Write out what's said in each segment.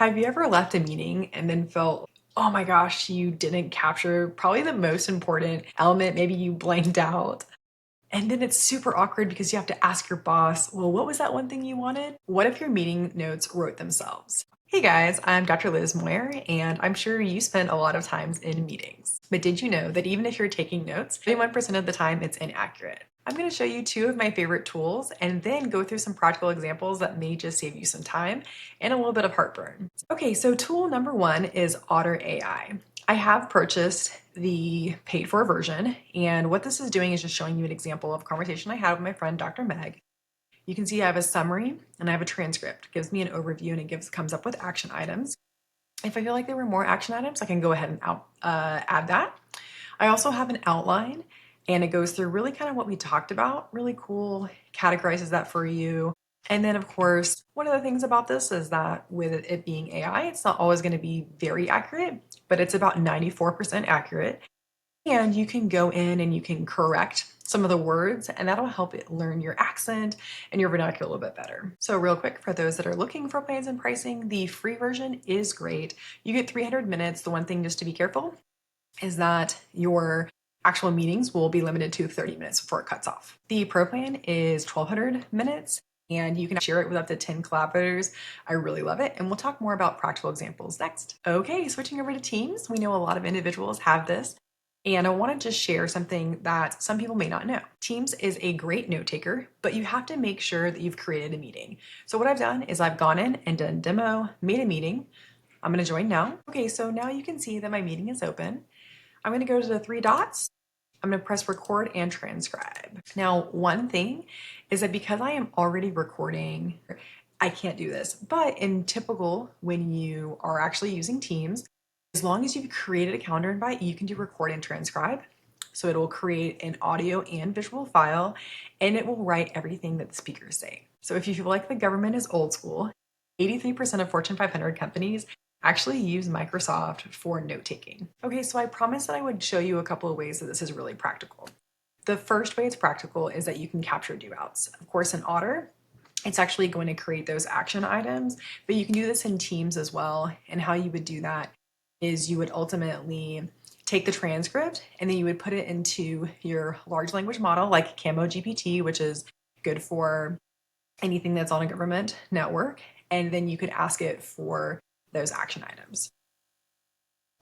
Have you ever left a meeting and then felt, oh my gosh, you didn't capture probably the most important element? Maybe you blanked out. And then it's super awkward because you have to ask your boss, well, what was that one thing you wanted? What if your meeting notes wrote themselves? Hey guys, I'm Dr. Liz Moyer, and I'm sure you spend a lot of times in meetings. But did you know that even if you're taking notes, 21% of the time it's inaccurate? I'm going to show you two of my favorite tools and then go through some practical examples that may just save you some time and a little bit of heartburn. Okay, so tool number one is Otter.ai. I have purchased the paid for version, and what this is doing is just showing you an example of a conversation I had with my friend Dr. Meg. You can see I have a summary and I have a transcript. It gives me an overview and it comes up with action items. If I feel like there were more action items, I can go ahead and add that. I also have an outline and it goes through really kind of what we talked about. Really cool, categorizes that for you. And then, of course, one of the things about this is that with it being AI, it's not always going to be very accurate, but it's about 94% accurate. And you can go in and you can correct some of the words, and that'll help it learn your accent and your vernacular a little bit better. So real quick, for those that are looking for plans and pricing, the free version is great. You get 300 minutes. The one thing just to be careful is that your actual meetings will be limited to 30 minutes before it cuts off. The pro plan is 1200 minutes and you can share it with up to 10 collaborators. I really love it. And we'll talk more about practical examples next. Okay, switching over to Teams. We know a lot of individuals have this. And I want to just share something that some people may not know. Teams is a great note taker, but you have to make sure that you've created a meeting. So what I've done is I've gone in and done demo, made a meeting. I'm going to join now. Okay, so now you can see that my meeting is open. I'm going to go to the three dots. I'm going to press record and transcribe. Now, one thing is that because I am already recording, I can't do this. But in typical, when you are actually using Teams, as long as you've created a calendar invite, you can do record and transcribe. So it will create an audio and visual file, and it will write everything that the speakers say. So if you feel like the government is old school, 83% of Fortune 500 companies actually use Microsoft for note taking. Okay, so I promised that I would show you a couple of ways that this is really practical. The first way it's practical is that you can capture do outs. Of course, in Otter, it's actually going to create those action items, but you can do this in Teams as well. And how you would do that is you would ultimately take the transcript and then you would put it into your large language model like Camo GPT, which is good for anything that's on a government network. And then you could ask it for those action items.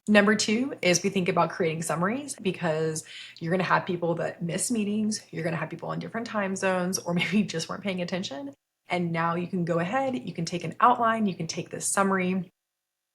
Number two is we think about creating summaries because you're going to have people that miss meetings. You're going to have people in different time zones, or maybe you just weren't paying attention. And now you can go ahead, you can take an outline, you can take this summary,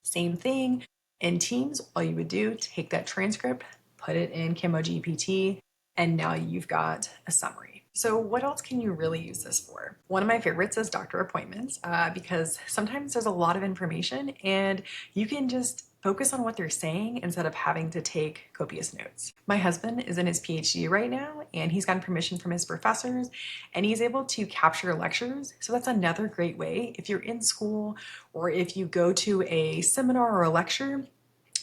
same thing. In Teams, all you would do, take that transcript, put it in Camo GPT, and now you've got a summary. So what else can you really use this for? One of my favorites is doctor appointments because sometimes there's a lot of information and you can just focus on what they're saying instead of having to take copious notes. My husband is in his PhD right now and he's gotten permission from his professors and he's able to capture lectures. So that's another great way. If you're in school or if you go to a seminar or a lecture,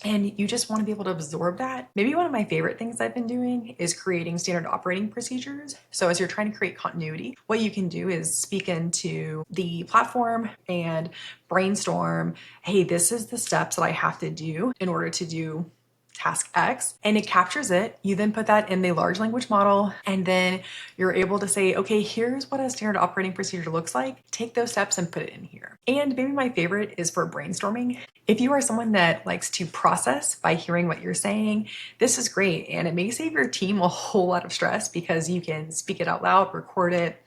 and you just want to be able to absorb that. Maybe one of my favorite things I've been doing is creating standard operating procedures. So as you're trying to create continuity, what you can do is speak into the platform and brainstorm, hey, this is the steps that I have to do in order to do task X, and it captures it. You then put that in the large language model, and then you're able to say, okay, here's what a standard operating procedure looks like. Take those steps and put it in here. And maybe my favorite is for brainstorming. If you are someone that likes to process by hearing what you're saying, this is great. And it may save your team a whole lot of stress because you can speak it out loud, record it,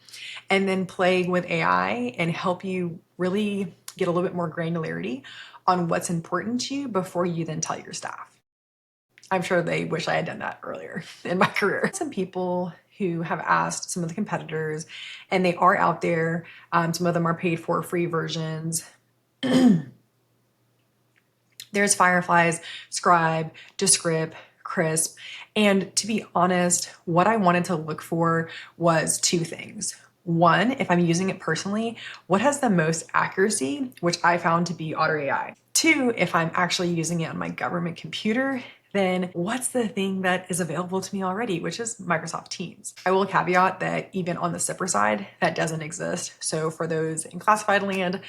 and then play with AI and help you really get a little bit more granularity on what's important to you before you then tell your staff. I'm sure they wish I had done that earlier in my career. Some people who have asked some of the competitors, and they are out there. Some of them are paid for free versions. There's Fireflies, Scribe, Descript, Crisp. And to be honest, what I wanted to look for was two things. One, if I'm using it personally, what has the most accuracy, which I found to be Otter.ai. Two, if I'm actually using it on my government computer, then what's the thing that is available to me already, which is Microsoft Teams. I will caveat that even on the SIPR side, that doesn't exist. So for those in classified land,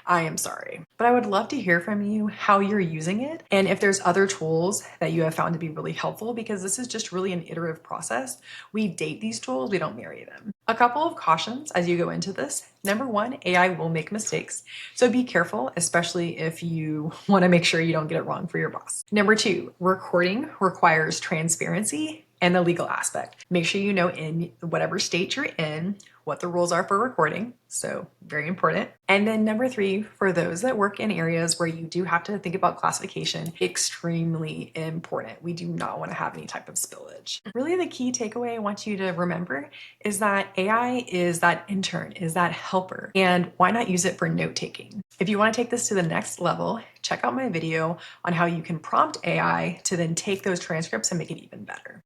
I am sorry. But I would love to hear from you how you're using it and if there's other tools that you have found to be really helpful, because this is just really an iterative process. We date these tools, we don't marry them. A couple of cautions as you go into this. Number one, AI will make mistakes. So be careful, especially if you want to make sure you don't get it wrong for your boss. Number two, recording requires transparency and the legal aspect. Make sure you know in whatever state you're in what the rules are for recording. So very important. And then number three, for those that work in areas where you do have to think about classification, extremely important. We do not want to have any type of spillage. Really the key takeaway I want you to remember is that AI is that intern, is that helper, and why not use it for note taking? If you want to take this to the next level, check out my video on how you can prompt AI to then take those transcripts and make it even better.